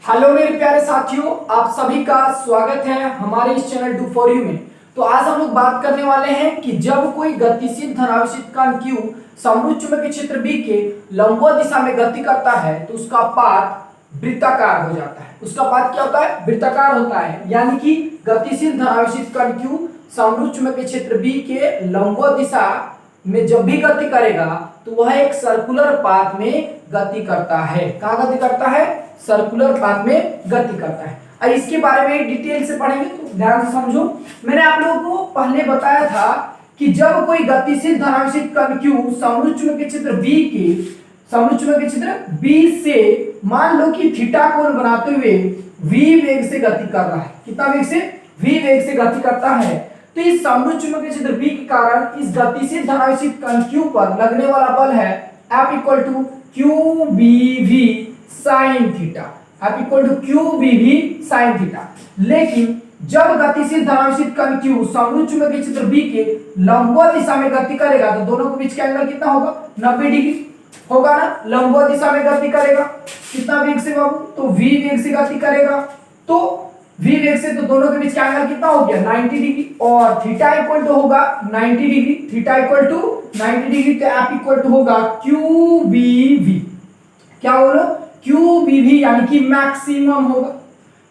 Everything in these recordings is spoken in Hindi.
हेलो मेरे प्यारे साथियों, आप सभी का स्वागत है हमारे इस चैनल डू फॉर यू में। तो आज हम लोग बात करने वाले हैं कि जब कोई गतिशील धनावेशित कण Q समरूप चुंबकीय क्षेत्र B के लंबवत दिशा में गति करता है तो उसका पाथ वृत्ताकार हो जाता है। उसका पाथ क्या होता है? वृत्ताकार होता है। यानी कि गतिशील धनावेशित कण Q समरूप चुंबकीय क्षेत्र B के लंबवत दिशा में जब भी गति करेगा तो वह एक सर्कुलर पाथ में गति करता है। कहाँ गति करता है? सर्कुलर पाथ में गति करता है। और इसके बारे में डिटेल से पढ़ेंगे तो ध्यान से समझो। मैंने आप लोगों को पहले बताया था कि जब कोई गतिशील धनावेशित कण Q समरूप चुंबकीय क्षेत्र B से मान लो कि थीटा कोण बनाते हुए v वेग से गति कर रहा है। कितना वेग से? v वेग से गति करता है। तो इस समरूप चुंबकीय क्षेत्र B के कारण इस गतिशील धनावेशित कण Q पर लगने वाला बल है F = QBV sin theta. F = QBV sin theta. लेकिन जब गतिशील धनावेशित कण Q समरूप चुंबकीय क्षेत्र B के लंबवत दिशा में गति करेगा तो दोनों के बीच का एंगल कितना होगा? 90 डिग्री होगा ना। लंबवत दिशा में गति करेगा कितना वेग से बाबू? तो v वेग से गति करेगा। तो v वेग से तो दोनों के बीच का एंगल कितना हो गया? 90 डिग्री। और थीटा इक्वल टू होगा 90 degree. Theta equal to 90 degree तो F इक्वल टू होगा QBV। क्या बोलो? QBV यानी कि मैक्सिमम होगा।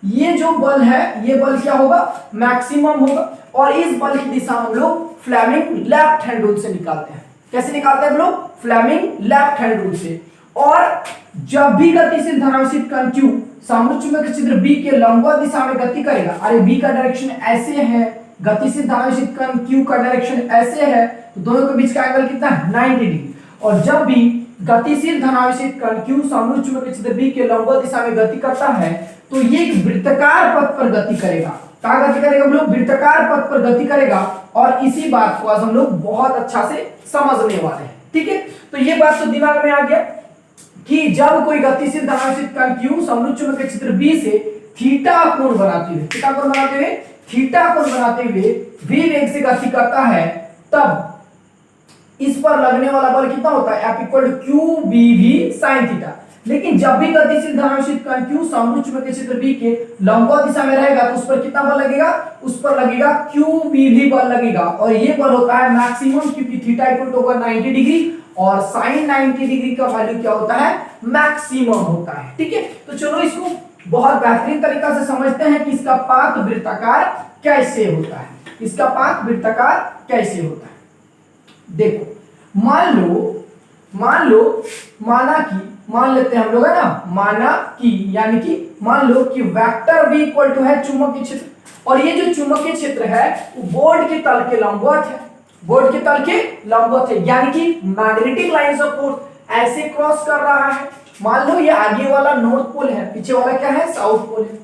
ये जो बल है ये बल क्या होगा? मैक्सिमम होगा। और इस बल की दिशा हम लोग फ्लेमिंग लेफ्ट हैंड रूल से निकालते हैं। कैसे निकालते हैं हम लोग? फ्लेमिंग लेफ्ट हैंड रूल से। और जब भी गतिशील धनावेशित कण Q समरूप चुंबकीय क्षेत्र B के लंबवत दिशा में गति करेगा, अरे B का डायरेक्शन ऐसे है, गतिशील धनावेशित कण Q का डायरेक्शन ऐसे है, तो दोनों के बीच का एंगल कितना है? 90 डिग्री। और जब भी गतिशील धनावेशित कण Q समरूप चुंबकीय क्षेत्र B के लंबवत दिशा में गति करता है तो ये एक वृत्ताकार पथ पर गति करेगा। कहाँ गति करेगा? हम लोग वृत्ताकार पथ पर गति करेगा। और इसी बात को आज हम लोग बहुत अच्छा से समझने वाले हैं। ठीक है, तो ये बात तो दिमाग में आ गया कि जब कोई गतिशील धनावेशित कण Q समरूप चुंबकीय क्षेत्र B से थीटा कोण बनाते हुए v वेग से गति करता है, तब इस पर लगने वाला बल कितना होता है? F = QBV sin theta. लेकिन जब भी गतिशील धनावेशित कण Q समरूप चुंबकीय क्षेत्र B के लंबवत दिशा में रहेगा तो उस पर कितना बल लगेगा? उस पर लगेगा QBV बल लगेगा। और ये बल होता है मैक्सिमम, क्योंकि थीटा इक्वल टू होगा 90 डिग्री और sin 90 डिग्री का वैल्यू क्या होता है? मैक्सिमम होता है। ठीक है, तो चलो इसको बहुत बेहतरीन तरीका से समझते हैं कि इसका पाथ वृत्ताकार कैसे होता है। इसका पाथ वृत्ताकार कैसे होता है? देखो, मान लेते हैं हम लोग, है ना, यानी कि मान लो कि वेक्टर v इक्वल टू है चुंबकीय क्षेत्र, और ये जो चुंबकीय क्षेत्र है वो बोर्ड के तल के लंबवत है। यानी कि मैग्नेटिक लाइंस ऑफ फोर्स ऐसे क्रॉस कर रहा है। मान लो ये आगे वाला नॉर्थ पोल है, पीछे वाला क्या है? साउथ पोल है।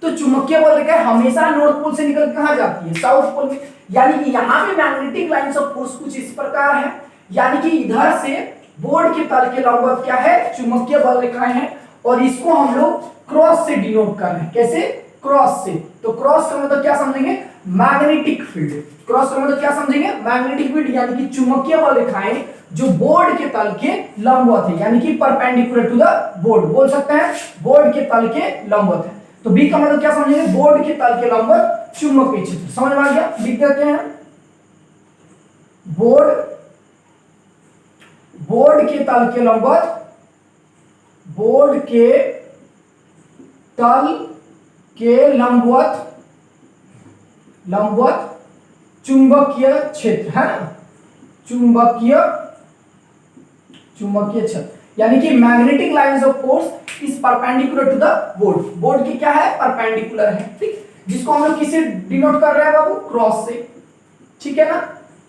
तो चुंबकीय बल क्या है? हमेशा नॉर्थ पोल से निकल कहां जाती है? साउथ पोल में। यानी कि यहाँ पे मैग्नेटिक लाइंस ऑफ फोर्स कुछ इस प्रकार है। यानी कि इधर से बोर्ड के तल के लंबवत क्या है? चुंबकीय बल रेखाएं हैं। और इसको हम लोग क्रॉस से डिनोट कर रहे हैं। कैसे? क्रॉस से। तो क्रॉस का मतलब क्या समझेंगे? Magnetic field. क्रॉस का मतलब क्या समझेंगे? Magnetic field. यानी कि चुंबकीय बल रेखाएं जो बोर्ड के तल के लंबवत है, यानी कि परपेंडिकुलर टू द बोर्ड, बोल सकते हैं बोर्ड के तल के लंबवत है। तो बी का मतलब क्या समझेंगे? बोर्ड के तल के लंबवत चुंबकीय क्षेत्र। समझ में आ गया? लिख देते हैं बोर्ड के तल के लंबवत चुंबकीय क्षेत्र, है ना, चुंबकीय क्षेत्र। यानी कि magnetic lines of force is perpendicular to the board की क्या है? परपेंडिकुलर है। ठीक, जिसको हम लोग किसे डिनोट कर रहे हैं बाबू? क्रॉस से। ठीक है ना,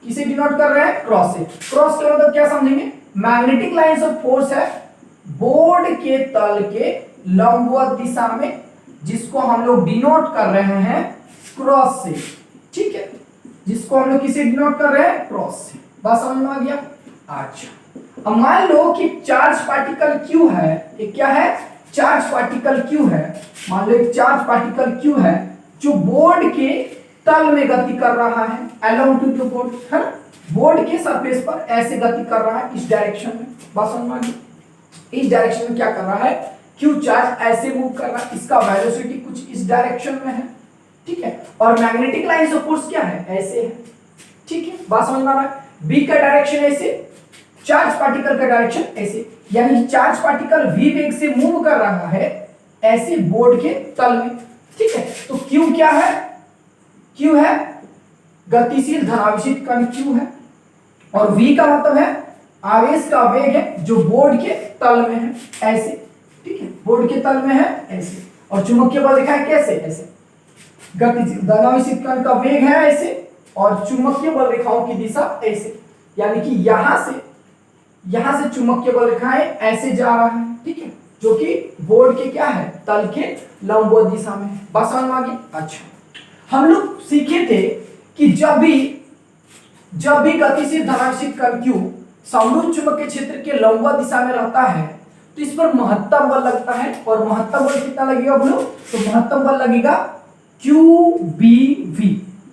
किसे डिनोट कर रहे हैं? क्रॉस से। क्रॉस का मतलब क्या समझेंगे? मैग्नेटिक लाइंस ऑफ फोर्स है बोर्ड के तल के लंबवत दिशा में, जिसको हम लोग डिनोट कर रहे हैं क्रॉस से। ठीक है, जिसको हम लोग किसे डिनोट कर रहे हैं? क्रॉस से। बात समझ में आ गया? अच्छा, अब मान लो कि चार्ज पार्टिकल Q है। ये क्या है? चार्ज पार्टिकल Q है। मान लो एक चार्ज पार्टिकल Q है जो बोर्ड के तल में गति कर रहा है, अलोंग टू द बोर्ड, है ना, बोर्ड के सरफेस पर ऐसे गति कर रहा है इस डायरेक्शन में। बात समझ में आ गई? इस डायरेक्शन में क्या कर रहा है क्यू चार्ज ऐसे मूव कर रहा है, इसका वेलोसिटी कुछ इस डायरेक्शन में है, ठीक है, और मैग्नेटिक लाइन ऑफ फोर्स क्या है, ऐसे है, ठीक है, बात समझ में आ रहा है। बी का डायरेक्शन ऐसे, चार्ज पार्टिकल का डायरेक्शन ऐसे, यानी चार्ज पार्टिकल v वेग से मूव कर रहा है ऐसे बोर्ड के तल में, ठीक है। तो q क्या है, q है गतिशील धनावेशित कण q है, और v का मतलब है आवेश का वेग है जो बोर्ड के तल में है ऐसे, ठीक है, बोर्ड के तल में है ऐसे, और चुंबकीय बल लिखा है कैसे, ऐसे। गतिशील धनावेशित कण का वेग है ऐसे, और चुंबकीय बल रेखाओं की दिशा ऐसे, यानी कि यहां से चुंबकीय बल रेखाएं ऐसे जा रहा है, ठीक है, जो कि बोर्ड के क्या है, तल के लंबवत दिशा में है। बस समझ में आ गई। अच्छा, हम लोग सीखे थे कि जब भी गतिशील धनावेशित कण q समरूप चुंबकीय क्षेत्र के लंबवत दिशा में रहता है तो इस पर महत्तम बल लगता है, और महत्तम बल कितना लगेगा बोलो, तो महत्तम बल लगेगा QBV।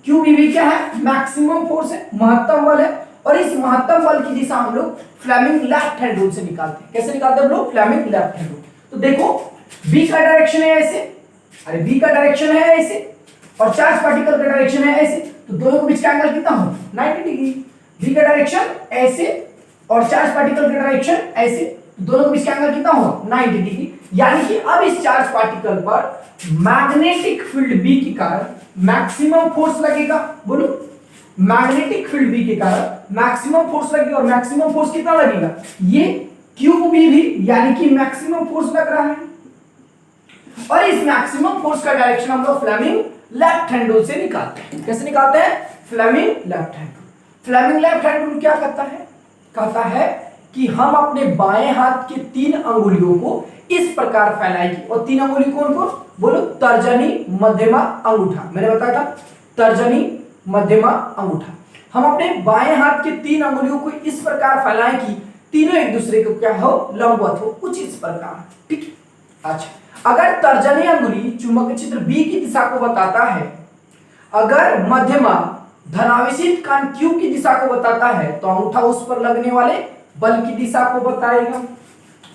QBV क्या है, मैक्सिमम फोर्स है, महत्तम बल है, और इस महत्तम बल की दिशा हम लोग फ्लेमिंग लेफ्ट हैंड रूल से निकालते हैं। कैसे निकालते हैं हम लोग, फ्लेमिंग लेफ्ट हैंड रूल। तो देखो B का डायरेक्शन है ऐसे, अरे B का डायरेक्शन है ऐसे, और चार्ज पार्टिकल का डायरेक्शन है ऐसे, तो दोनों के बीच का एंगल कितना हो, 90 डिग्री। B का डायरेक्शन ऐसे और चार्ज पार्टिकल का डायरेक्शन ऐसे, दोनों के बीच का एंगल कितना हो, 90 डिग्री। यानी कि अब इस चार्ज पार्टिकल पर मैग्नेटिक फील्ड B के कारण मैक्सिमम फोर्स लगेगा, बोलो, मैग्नेटिक फील्ड B के कारण मैक्सिमम फोर्स लगेगा, और मैक्सिमम फोर्स कितना लगेगा, ये QBV, यानी कि मैक्सिमम फोर्स लग रहा है। और इस मैक्सिमम फोर्स का डायरेक्शन हम लोग फ्लेमिंग लेफ्ट हैंड रूल से निकालते हैं। कैसे निकालते हैं, Fleming left hand rule. Fleming left hand rule क्या कहता है कि हम अपने बाएं हाथ के 3 अंगुलियों को इस प्रकार फैलाएंगे, और 3 अंगुली कौन कौन, बोलो, तर्जनी, मध्यमा, अंगूठा। मैंने बताया था तर्जनी, मध्यमा, अंगूठा। हम अपने बाएं हाथ के 3 अंगुलियों को इस प्रकार फैलाएं कि तीनों एक दूसरे को क्या हो, लंबवत हो, कुछ इस प्रकार, ठीक। अच्छा, अगर तर्जनी अंगुली चुंबकीय क्षेत्र B की दिशा को बताता है, अगर मध्यमा धनावेशित कण Q की दिशा को बताता है, तो अंगूठा उस पर लगने वाले बल की दिशा को बताएगा।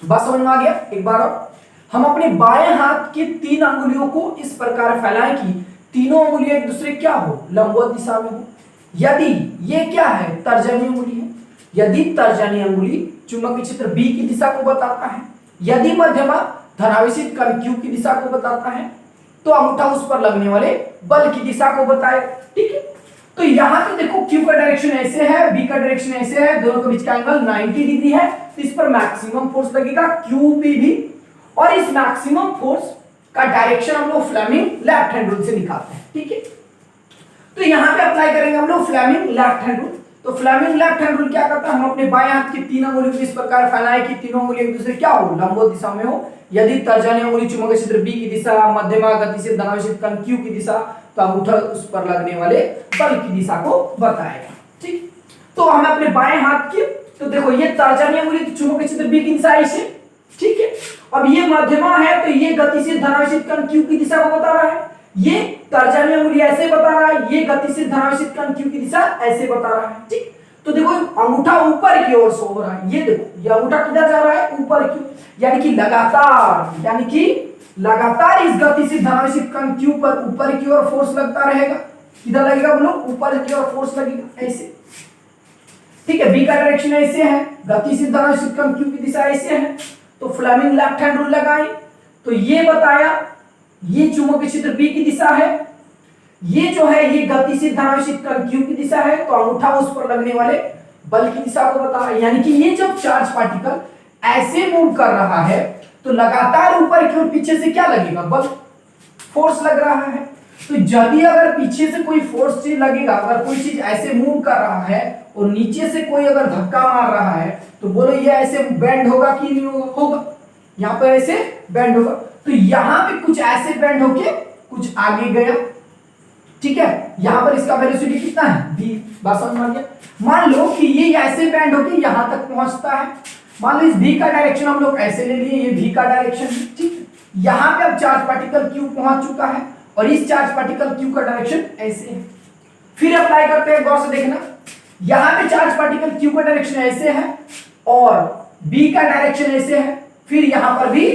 बस समझ में आ गया। एक बार और, हम अपने बाएं हाथ के 3 अंगुलियों को इस प्रकार फैलाएं कि तीनों अंगुलियां एक दूसरे क्या हो, लंबवत दिशा में हो। यदि ये क्या है, तर्जनी अंगुली है, यदि तर्जनी अंगुली चुंबकीय क्षेत्र B की दिशा को बताता है, यदि मध्यमा धनावेशित कण Q की दिशा को बताता है, तो अंगूठा उस पर लगने वाले बल की दिशा को बताए, ठीक है। तो यहां पे देखो Q का डायरेक्शन ऐसे है, B का डायरेक्शन ऐसे है, दोनों के बीच का एंगल 90 डिग्री है, तो इस पर मैक्सिमम फोर्स लगेगा QBV, और इस मैक्सिमम फोर्स का डायरेक्शन हम लोग फ्लेमिंग लेफ्ट हैंड रूल से निकालते हैं, ठीक है। तो यहां पे अप्लाई करेंगे हम लोग फ्लेमिंग लेफ्ट हैंड रूल। तो फ्लेमिंग लेफ्ट हैंड रूल क्या करता है, हम अपने बाएं हाथ की 3 अंगुलियों को इस प्रकार फैलाएं कि तीनों अंगुलियां एक दूसरे क्या हो, लंबवत दिशा में हो। यदि तर्जनी अंगुली चुंबकीय क्षेत्र B की दिशा, मध्यमा गतिशील धनावेशित कण Q की दिशा, तो अंगूठा उस पर लगने वाले बल की दिशा को बताएगा, ठीक। तो हम अपने बाएं हाथ की, तो देखो ये तर्जनी अंगुली चुंबकीय क्षेत्र B की दिशा ऐसे, ठीक है। अब ये मध्यमा है, तो ये गतिशील धनावेशित कण Q की दिशा को बता रहा है, ये तर्जनी अंगुली ऐसे बता रहा है, ये गतिशील धनावेशित कण Q की दिशा ऐसे बता रहा है, ठीक। तो देखो अंगूठा ऊपर की ओर से हो रहा है, ये देखो ये अंगूठा किधर जा रहा है, ऊपर की, यानी कि लगातार इस गतिशील धनावेशित कण Q पर ऊपर की ओर फोर्स लगता रहेगा। किधर लगेगा बोलो, ऊपर की ओर फोर्स लगेगा ऐसे, ठीक है। B का डायरेक्शन ऐसे है, गतिशील धनावेशित कण Q की दिशा ऐसे है, तो फ्लेमिंग लेफ्ट हैंड रूल लगाएं। तो ये बताया, ये चुंबकीय क्षेत्र B की दिशा है, ये जो है ये गतिशील धनावेशित कण Q की दिशा है, तो अंगूठा उस पर लगने वाले बल की दिशा को बता रहा है। यानी कि ये जब चार्ज पार्टिकल ऐसे मूव कर रहा है, तो लगातार ऊपर की ओर पीछे से क्या लगेगा, बल, फोर्स लग रहा है। तो यदि अगर पीछे से कोई फोर्स चीज लगेगा, अगर कोई चीज ऐसे मूव कर रहा है और नीचे से कोई अगर धक्का मार रहा है, तो बोलो ये ऐसे बेंड होगा कि नहीं होगा, होगा, यहाँ पर ऐसे बेंड होगा। तो यहाँ पे कुछ ऐसे बेंड होके कुछ आगे गया, ठीक है। यहां पर इसका वेलोसिटी कितना है, v। बात समझ में आ गया। मान लो कि ये ऐसे बेंड होके यहां तक पहुंचता है, मान लो इस v का डायरेक्शन हम लोग ऐसे ले लिए, ये v का डायरेक्शन है, ठीक। यहां पे अब चार्ज पार्टिकल q पहुंच चुका है, और इस चार्ज पार्टिकल q का डायरेक्शन ऐसे है। फिर अप्लाई करते हैं, गौर से देखना, यहां पे चार्ज पार्टिकल q का डायरेक्शन ऐसे है और b का डायरेक्शन ऐसे है, फिर यहां पर भी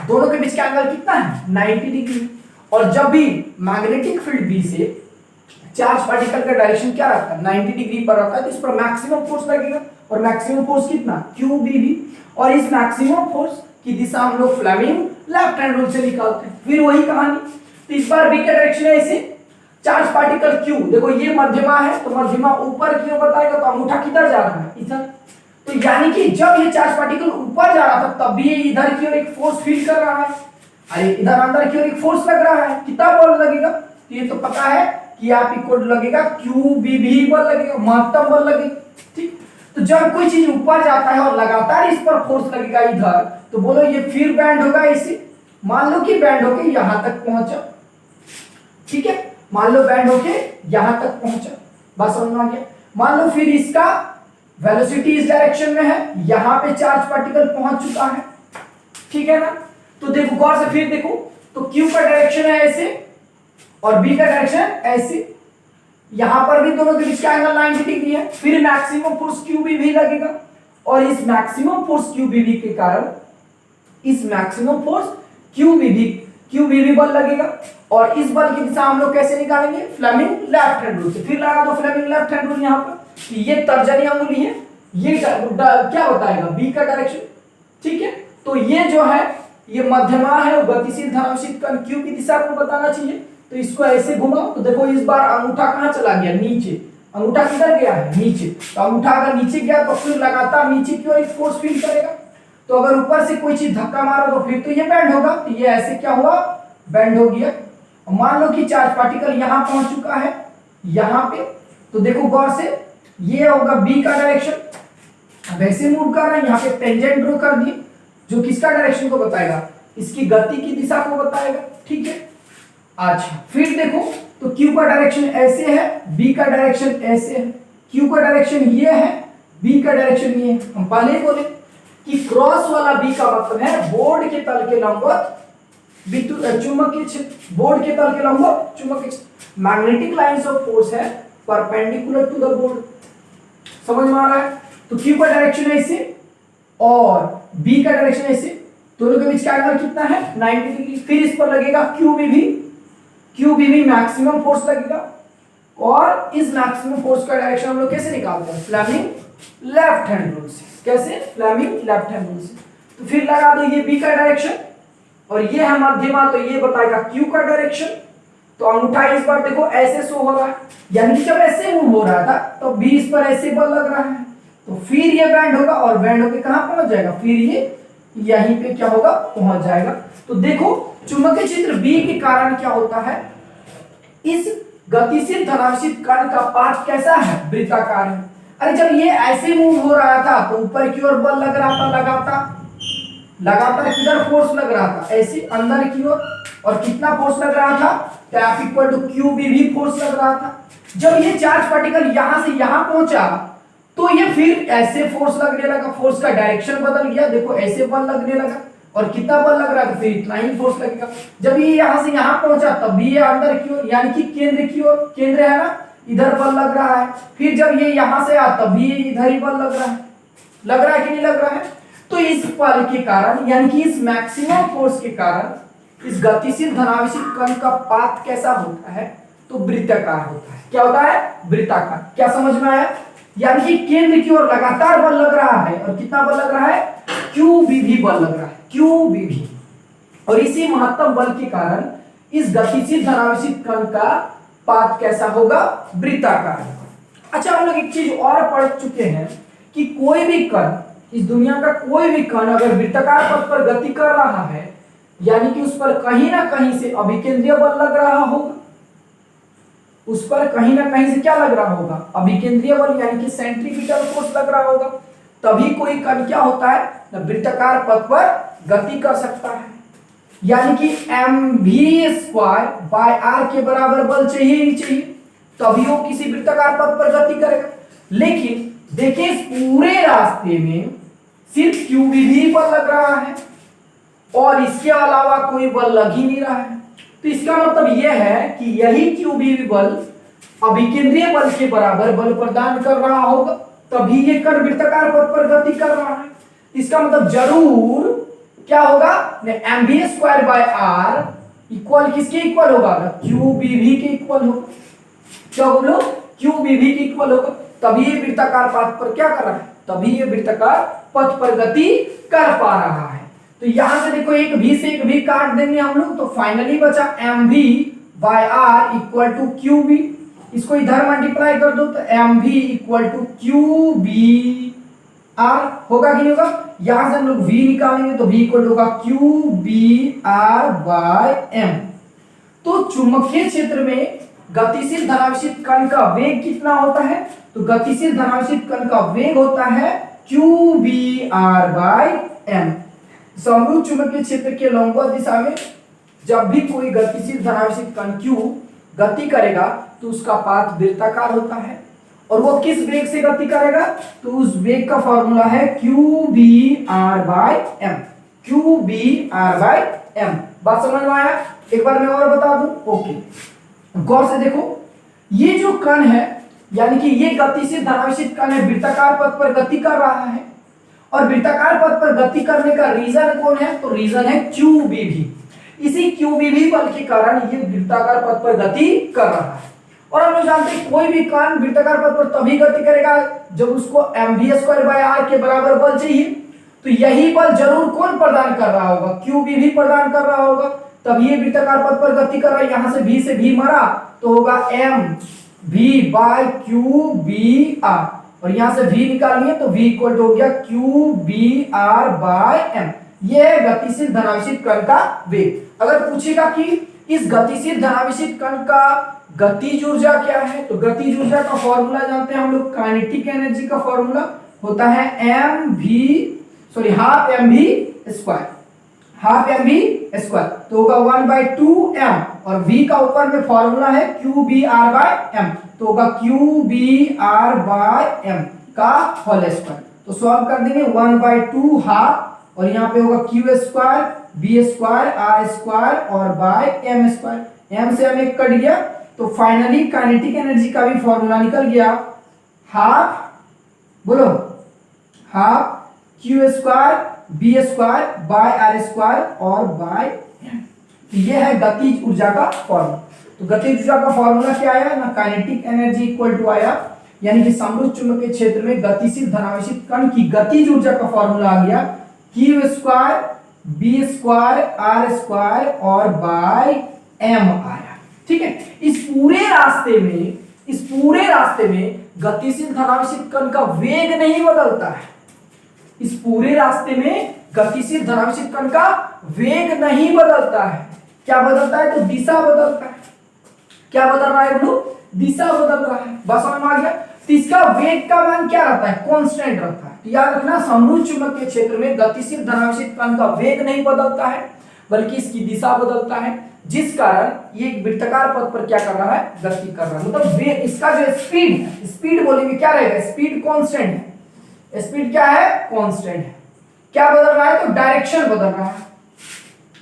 दोनों के बीच का एंगल कितना है 90 डिग्री। और जब भी मैग्नेटिक फील्ड बी से चार्ज पार्टिकल का डायरेक्शन क्या रहता है 90 डिग्री पर रहता है, तो इस पर मैक्सिमम फोर्स लगेगा। और मैक्सिमम फोर्स कितना QBV। और इस मैक्सिमम फोर्स की दिशा हम लोग फ्लेमिंग लेफ्ट हैंड रूल से निकालते हैं। फिर वही कहानी, तो इस बार बी का डायरेक्शन है ऐसे, चार्ज पार्टिकल Q, देखो ये मध्यमा है तो मध्यमा ऊपर की ओर बताएगा, तो अंगूठा किधर जा रहा है इधर। तो यानी कि जब ये चार्ज पार्टिकल ऊपर जा रहा था तब भी ये इधर की ओर एक फोर्स फील कर रहा है, अरे इधर अंदर की ओर एक फोर्स लग रहा है। कितना बल लगेगा, तो ये तो पता है कि आप इक्वल लगेगा QBV बल लगेगा, महत्तम बल लगेगा। ठीक, तो जब कोई चीज ऊपर जाता है और लगातार इस पर फोर्स लगेगा इधर, तो बोलो ये फिर बैंड होगा ऐसे। मान लो कि बैंड होके यहां तक पहुंचा, ठीक है, मान लो बैंड होके यहां तक पहुंचा, बस समझ में आ गया। मान लो फिर इसका वेलोसिटी इस डायरेक्शन में है, यहां पे चार्ज पार्टिकल पहुंच चुका है, ठीक है ना। तो देखो गौर से फिर देखो, तो Q का डायरेक्शन है ऐसे और B का डायरेक्शन ऐसे, यहां पर भी दोनों के बीच का एंगल 90 डिग्री है। फिर मैक्सिमम फोर्स QBV लगेगा और इस मैक्सिमम फोर्स QBV के कारण इस मैक्सिमम फोर्स QBV बल लगेगा। और इस बल की दिशा हम लोग कैसे निकालेंगे, फ्लेमिंग लेफ्ट हैंड रूल से। फिर लगा दो फ्लेमिंग लेफ्ट हैंड रूल यहां पर, ये तर्जनी अंगुली है, ये क्या बताएगा B का डायरेक्शन, ठीक है। तो ये जो है ये मध्यमा है और गतिशील धनावेशित कण Q की दिशा को बताना चाहिए। तो इसको ऐसे घुमाओ, तो देखो इस बार अंगूठा कहां चला गया, नीचे। अंगूठा किधर गया है, नीचे। तो अंगूठा अगर नीचे गया तो फिर लगातार नीचे की ओर एक फोर्स फील करेगा। तो अगर ऊपर से कोई चीज धक्का मारो तो फिर तो ये बैंड होगा, तो ये ऐसे क्या हुआ, बैंड हो गया। मान लो कि चार्ज पार्टिकल यहां पहुंच चुका है यहां पे, तो देखो गौर से ये होगा B का डायरेक्शन। अब ऐसे मूव कर रहा है, यहाँ पे टेंजेंट ड्रॉ कर दिए जो किसका डायरेक्शन को बताएगा, इसकी गति की दिशा को बताएगा, ठीक है। अच्छा फिर देखो, तो Q का डायरेक्शन ऐसे है, B का डायरेक्शन ऐसे है। Q का डायरेक्शन ये है, B का डायरेक्शन ये है। हम पहले ही बोले कि क्रॉस वाला B का मतलब है बोर्ड के तल के लंबवत चुंबकीय क्षेत्र, बोर्ड के तल के लंबवत चुंबकीय क्षेत्र। मैग्नेटिक लाइंस ऑफ फोर्स है परपेंडिकुलर टू द बोर्ड, समझ में आ रहा है। तो Q का डायरेक्शन ऐसे और B का डायरेक्शन ऐसे, दोनों के बीच का एंगल कितना है 90 डिग्री। फिर इस पर लगेगा QBV मैक्सिमम फोर्स लगेगा। और इस मैक्सिमम फोर्स का डायरेक्शन हम लोग कैसे निकालते हैं, फ्लेमिंग लेफ्ट हैंड रूल से। कैसे, फ्लेमिंग लेफ्ट हैंड रूल से। तो फिर लगा देंगे B का डायरेक्शन और ये है मध्यमा, तो ये बताएगा Q का डायरेक्शन। तो अंगूठा इस बार देखो ऐसे शो हो रहा है, यानी कि जब ऐसे मूव हो रहा था तो B इस पर ऐसे बल लग रहा है, तो फिर ये बैंड होगा और बैंड होके कहां पहुंच जाएगा, फिर ये यहीं पे क्या होगा, पहुंच जाएगा। तो देखो चुंबकीय क्षेत्र B के कारण क्या होता है, इस गतिशील धनावेशित कण का पाथ कैसा है, वृत्ताकार है। अरे जब ये ऐसे मूव हो रहा था तो ऊपर की ओर बल लग रहा था, लगातार किधर फोर्स लग रहा था, ऐसे अंदर की ओर। और कितना फोर्स लग रहा था, F equal to QBV force लग रहा था। जब ये चार्ज पार्टिकल यहां से यहां पहुंचा तो ये फिर ऐसे फोर्स लगने लगा, फोर्स का डायरेक्शन बदल गया, देखो ऐसे बल लगने लगा। और कितना बल लग रहा था, फिर इतना ही फोर्स लगेगा। जब ये यहां से यहां पहुंचा तब भी ये अंदर की ओर, यानी कि केंद्र की ओर, केंद्र है ना, इधर बल लग रहा है। फिर जब ये यहां से आया तब भी इधर ही बल लग रहा है कि नहीं लग रहा है। तो इस बल के कारण, यानी कि इस मैक्सिमम फोर्स के कारण इस गतिशील धनावेशित कण का पाथ कैसा होता है, तो वृत्ताकार होता है। क्या होता है, वृत्ताकार। क्या समझ में आया, यानी कि केंद्र की ओर लगातार बल लग रहा है। और कितना बल लग रहा है, QBV बल लग रहा है, QBV। और इसी महत्तम बल के कारण इस गतिशील धनावेशित कण का पाथ कैसा होगा, वृत्ताकार। अच्छा हम लोग एक चीज और पढ़ चुके हैं कि कोई भी कण, इस दुनिया का कोई भी कण अगर वृत्ताकार पथ पर गति कर रहा है, यानी कि उस पर कहीं ना कहीं से अभिकेंद्रीय बल लग रहा होगा, उस पर कहीं ना कहीं से क्या लग रहा होगा, अभिकेंद्रीय बल, यानी कि सेंट्रीपिटल फोर्स लग रहा होगा। तभी कोई कण क्या होता है, वृत्ताकार पथ पर गति कर सकता है। यानी कि mv² के बराबर बल चाहिए ही चाहिए, तभी वो किसी वृत्ताकार पथ पर गति करेगा। लेकिन देखिए इस पूरे रास्ते में सिर्फ QBV बल लग रहा है और इसके अलावा कोई बल लग ही नहीं रहा है। तो इसका मतलब यह है कि यही QBV बल अभिकेंद्रीय बल के बराबर बल प्रदान कर रहा होगा, तभी ये कण वृत्ताकार पथ पर गति कर रहा है। इसका मतलब जरूर क्या होगा, M V square by R equal किसके इक्वल होगा, क्यू बी वी के इक्वल होगा। क्या बोलो, क्यू बी वी के इक्वल होगा। तभी ये वृत्ताकार पथ पर क्या कर रहा है, तभी ये वृत्ताकार पथ पर गति कर पा रहा है। तो यहां से देखो एक भी से एक भी काट देंगे हम लोग, तो फाइनली बचा M V by R equal to Q B. इसको इधर मल्टीप्लाई कर दो तो M V equal to Q B R होगा कि नहीं होगा। यहां से हम लोग v निकालेंगे तो v इक्वल होगा Q B R by M. तो चुंबकीय क्षेत्र में गतिशील धनावेशित कण का वेग कितना होता है, तो गतिशील धनावेशित कण का वेग होता है Q B R by M. समरूप चुंबकीय क्षेत्र के लंबवत दिशा में जब भी कोई गतिशील धनावेशित कण q गति करेगा तो उसका पाथ वृत्ताकार होता है, और वो किस वेग से गति करेगा, तो उस वेग का फॉर्मूला है Q B R by M. Q B R by M. बात समझ में आया, एक बार मैं और बता दूं, ओके गौर से देखो। ये जो कण है यानी कि ये गतिशील धनावेशित कण है, वृत्ताकार पथ पर गति कर रहा है, और वृत्ताकार पथ पर गति करने का रीजन कौन है, तो रीजन है क्यू बी वी। इसी क्यू बी वी बल के कारण ये वृत्ताकार पथ पर गति कर रहा है। और हम लोग जानते हैं कोई भी कण वृत्ताकार पथ पर तभी गति करेगा जब उसको mv स्क्वायर बाय r के बराबर बल चाहिए। तो यही बल जरूर कौन प्रदान कर रहा होगा, क्यू बी भी प्रदान कर रहा होगा, तब ये वृत्ताकार पथ पर गति कर रहा है। यहां से v मरा तो होगा mv by Q B R, और यहां से v निकालिए तो v इक्वल हो गया Q B R by M. यह है गतिशील धनावेशित कण का वेग। अगर पूछेगा कि इस गतिशील धनावेशित कण का गतिज ऊर्जा क्या है, तो गतिज ऊर्जा का फॉर्मूला जानते हैं हम लोग, काइनेटिक एनर्जी का फॉर्मूला होता है half M V square. Half M V square तो होगा 1/2m, और v का ऊपर में फॉर्मूला है Q B R by M, तो होगा Q B R by M का होल स्क्वायर। तो सॉल्व कर देंगे 1/2 हाफ, और यहाँ पे होगा Q square B square R square और बाय एम स्क्वायर। एम से हम एक कट गया, तो फाइनली काइनेटिक एनर्जी का भी फॉर्मूला निकल गया, हाफ बोलो half Q square B square by R square और बाय एम। ये है गतिज ऊर्जा का फॉर्मूला। तो गतिज ऊर्जा का फॉर्मूला क्या आया ना, काइनेटिक एनर्जी इक्वल टू आया, यानी कि समरूप चुंबकीय क्षेत्र में गतिशील धनावेशित कण की गतिज ऊर्जा का फॉर्मूला आ गया Q square B square R square और बाय एम आया। ठीक है, इस पूरे रास्ते में गतिशील धनावेशित कण का वेग नहीं बदलता है। इस पूरे रास्ते में गतिशील धनावेशित कण का वेग नहीं बदलता है। क्या बदलता है, तो दिशा बदलता है। क्या बदल रहा है बोलो, दिशा बदल रहा है। बस समझ में आ गया। तो इसका वेग का मान क्या रहता है, कांस्टेंट रहता है। तो याद रखना, समरूप चुंबकीय क्षेत्र में गतिशील धनावेशित कण का वेग नहीं बदलता है, बल्कि इसकी दिशा बदलता है, जिस कारण ये वृत्ताकार पथ पर क्या कर रहा है, गति कर रहा है। मतलब वेग, इसका जो स्पीड है, स्पीड बोलेंगे क्या रहेगा, स्पीड कांस्टेंट है। स्पीड क्या है, कांस्टेंट है। क्या बदल रहा है, तो डायरेक्शन बदल रहा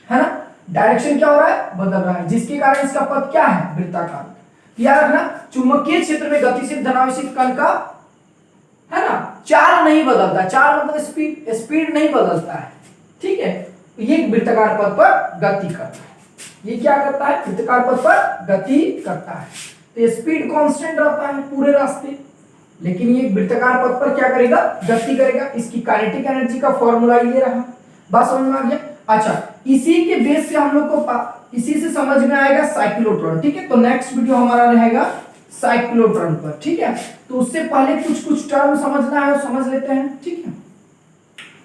है ना। डायरेक्शन क्या हो रहा है, बदल रहा है, जिसके कारण इसका पथ क्या है, वृत्ताकार। याद रखना, चुंबकीय क्षेत्र में गतिशील धनावेशित कण का है ना चाल नहीं बदलता। चाल मतलब स्पीड, स्पीड नहीं बदलता है। ठीक है, ये वृत्ताकार पथ पर गति करता है। ये क्या करता है, वृत्ताकार पथ पर गति करता है। तो ये स्पीड कांस्टेंट रहता है पूरे रास्ते, लेकिन ये वृत्ताकार पथ पर क्या करेगा, गति करेगा। इसकी काइनेटिक एनर्जी का फॉर्मूला ये रहा। बात समझ में आ गया। अच्छा, इसी के बेस से हम लोग को इसी से समझ में आएगा साइक्लोट्रॉन। ठीक है, तो नेक्स्ट वीडियो हमारा रहेगा साइक्लोट्रॉन पर। ठीक है, तो उससे पहले कुछ टर्म समझना है, समझ लेते हैं। ठीक है,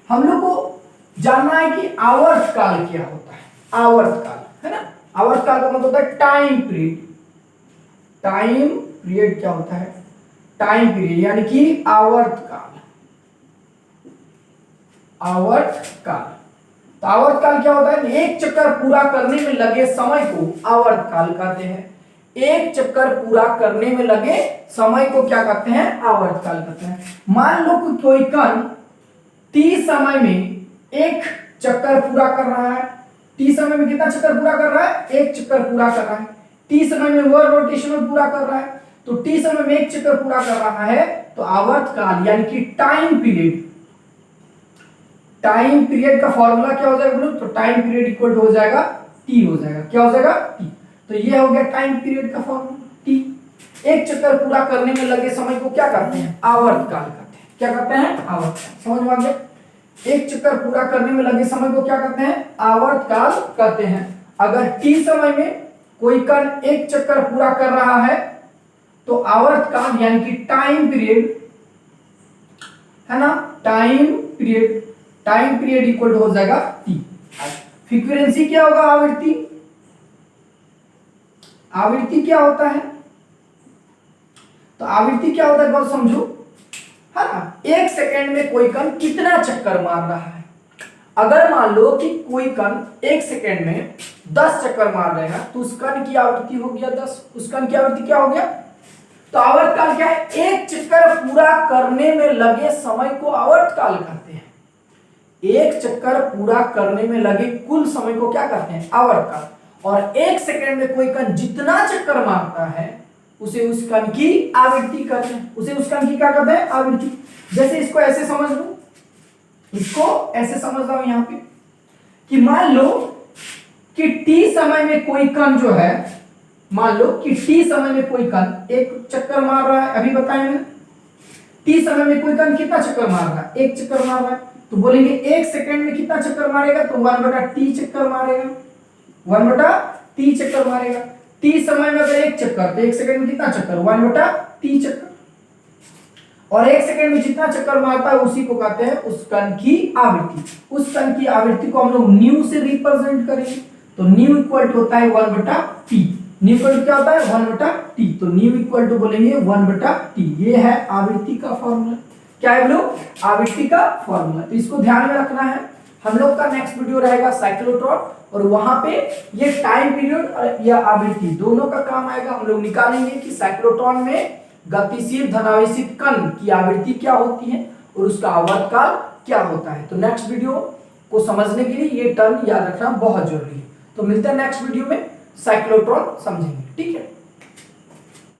हम लोग को जानना है कि आवर्त काल क्या होता है। आवर्त काल है ना, आवर्त काल का मतलब होता है टाइम पीरियड। टाइम पीरियड क्या होता है, टाइम पीरियड यानी कि आवर्त काल। आवर्त काल, तो आवर्त काल क्या होता है, एक चक्कर पूरा करने में लगे समय को आवर्त काल कहते हैं। एक चक्कर पूरा करने में लगे समय को क्या कहते हैं, आवर्त काल कहते हैं। मान लो कि कोई कण t समय में एक चक्कर पूरा कर रहा है। t समय में कितना चक्कर पूरा कर रहा है, एक चक्कर पूरा कर रहा है। t समय में वन रोटेशन में पूरा कर रहा है, तो t समय में एक चक्कर पूरा कर रहा है, तो आवर्त काल यानी कि टाइम पीरियड टाइम पीरियड का फॉर्मूला क्या हो जाएगा बोलो, तो टाइम पीरियड इक्वल हो जाएगा टी हो जाएगा, क्या हो जाएगा टी। तो ये हो गया टाइम पीरियड का फॉर्मूला टी। एक चक्कर पूरा करने में लगे समय को क्या कहते हैं, आवर्तकाल कहते हैं। क्या कहते हैं, आवर्तकाल। समझ में आ गया, एक चक्कर पूरा करने में लगे समय को क्या कहते हैं, आवर्तकाल कहते हैं। अगर टी समय में कोई कण एक चक्कर पूरा कर रहा है तो आवर्तकाल यानी कि टाइम पीरियड है ना, टाइम पीरियड इक्वल हो जाएगा टी। फ्रीक्वेंसी क्या होगा, आवृत्ति। आवृत्ति क्या होता है, तो आवृत्ति क्या होता है बहुत समझो, है ना। एक सेकंड में कोई कण कितना चक्कर मार रहा है। अगर मान लो कि कोई कण एक सेकंड में 10 चक्कर मार रहे हैं तो उस कण की आवृत्ति हो गया 10, उस कण की आवृत्ति क्या हो गया। तो आवर्तकाल क्या है, एक चक्कर पूरा करने में लगे समय को आवर्तकाल कहते हैं। एक चक्कर पूरा करने में लगे कुल समय को क्या कहते हैं, आवर्तकाल। और एक सेकंड में कोई कण जितना चक्कर मारता है उसे उस कण की आवृत्ति कहते हैं, उसे उस कण की क्या कहते हैं, आवृत्ति। जैसे इसको ऐसे समझ लो, इसको ऐसे समझ लो यहां पे कि मान लो कि टी समय में कोई कण जो है, मान लो कि टी समय में कोई कण एक चक्कर मार रहा है। अभी बताएं मैंने, टी समय में कोई कण कितना चक्कर मार रहा है, एक चक्कर मार रहा है। तो बोलेंगे एक सेकंड में कितना चक्कर मारेगा, तो 1/t चक्कर मारेगा, 1/t चक्कर मारेगा। टी समय में अगर एक चक्कर तो एक सेकंड में कितना चक्कर, 1/t चक्कर। और एक सेकंड में जितना चक्कर मारता है उसी को कहते हैं उस कण की आवृत्ति। उस कण की आवृत्ति को हम लोग न्यू से रिप्रेजेंट करेंगे। तो न्यू इक्वल टू होता है 1/t। न्यू इक्वल टू क्या होता है, 1/t। तो न्यू इक्वल टू बोलेंगे 1/t। ये है आवृत्ति का फॉर्मूला। क्या है बोलो, आवृत्ति का फॉर्मूला। तो इसको ध्यान में रखना है। हम लोग का नेक्स्ट वीडियो रहेगा साइक्लोट्रॉन, और वहां पे ये टाइम पीरियड या आवृत्ति दोनों का काम आएगा। हम लोग निकालेंगे कि साइक्लोट्रॉन में गतिशील धनावेशित कण की आवृत्ति क्या होती है और उसका आवर्तकाल क्या होता है। तो नेक्स्ट वीडियो को समझने के लिए ये टर्म याद रखना बहुत जरूरी है। तो मिलते हैं नेक्स्ट वीडियो में, साइक्लोट्रॉन समझेंगे, ठीक है।